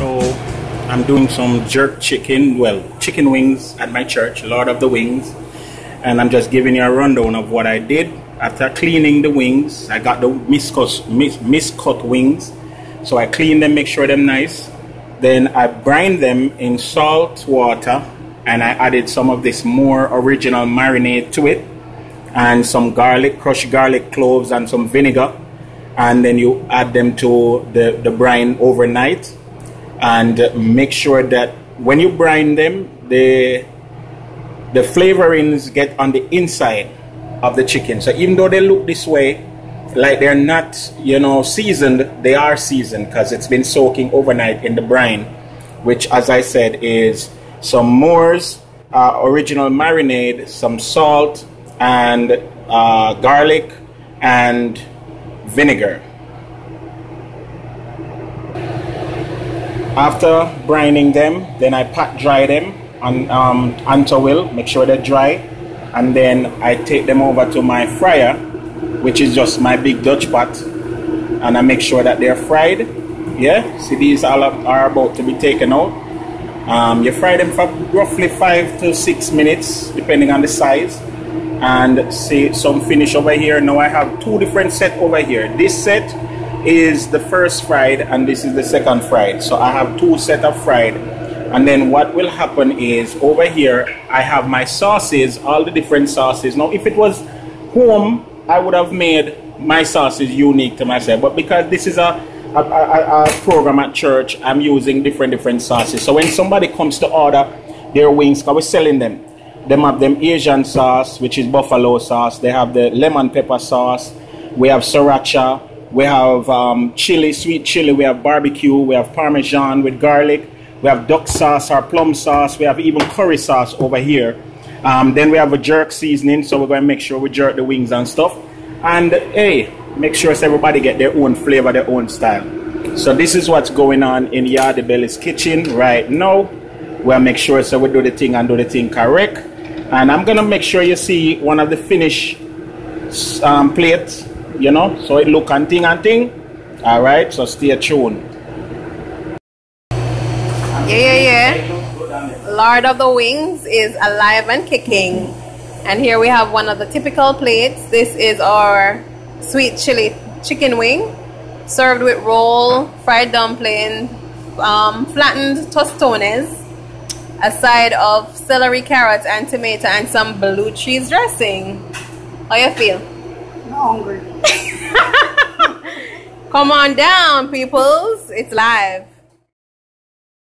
So I'm doing some jerk chicken, well, chicken wings at my church, Lord of the Wings. And I'm just giving you a rundown of what I did. After cleaning the wings, I got the miscut wings. So I cleaned them, make sure they're nice. Then I brined them in salt water, and I added some of this more original marinade to it, and some garlic, crushed garlic cloves, and some vinegar. And then you add them to the brine overnight, and make sure that when you brine them, the flavorings get on the inside of the chicken. So even though they look this way, like they're not, you know, seasoned, they are seasoned because it's been soaking overnight in the brine, which, as I said, is some Moore's original marinade, some salt, and garlic and vinegar. After brining them, then I pat dry them on towel, make sure they're dry, and then I take them over to my fryer, which is just my big Dutch pot, and I make sure that they're fried. Yeah, see, these all are about to be taken out. You fry them for roughly 5 to 6 minutes, depending on the size. And see some finish over here. Now I have two different sets over here. This set is the first fried, and this is the second fried. So I have two sets of fried. And then what will happen is over here I have my sauces, all the different sauces. Now if it was home, I would have made my sauces unique to myself, but because this is a program at church, I'm using different sauces. So when somebody comes to order their wings, because we're selling them, they have them Asian sauce, which is buffalo sauce. They have the lemon pepper sauce. We have sriracha. We have chili, sweet chili. We have barbecue. We have parmesan with garlic. We have duck sauce or plum sauce. We have even curry sauce over here. Then we have a jerk seasoning, so we're going to make sure we jerk the wings and stuff. And hey, make sure everybody get their own flavor, their own style. So this is what's going on in Yardie Belly's kitchen right now. We'll make sure so we do the thing and do the thing correct. And I'm going to make sure you see one of the finished plates, you know, so it look and thing. All right, so stay tuned. Yeah. Lord of the Wings is alive and kicking. And here we have one of the typical plates. This is our sweet chili chicken wing, served with roll, fried dumpling, flattened tostones, a side of celery, carrots, and tomato, and some blue cheese dressing. How you feel? I'm hungry. Come on down, peoples. It's live.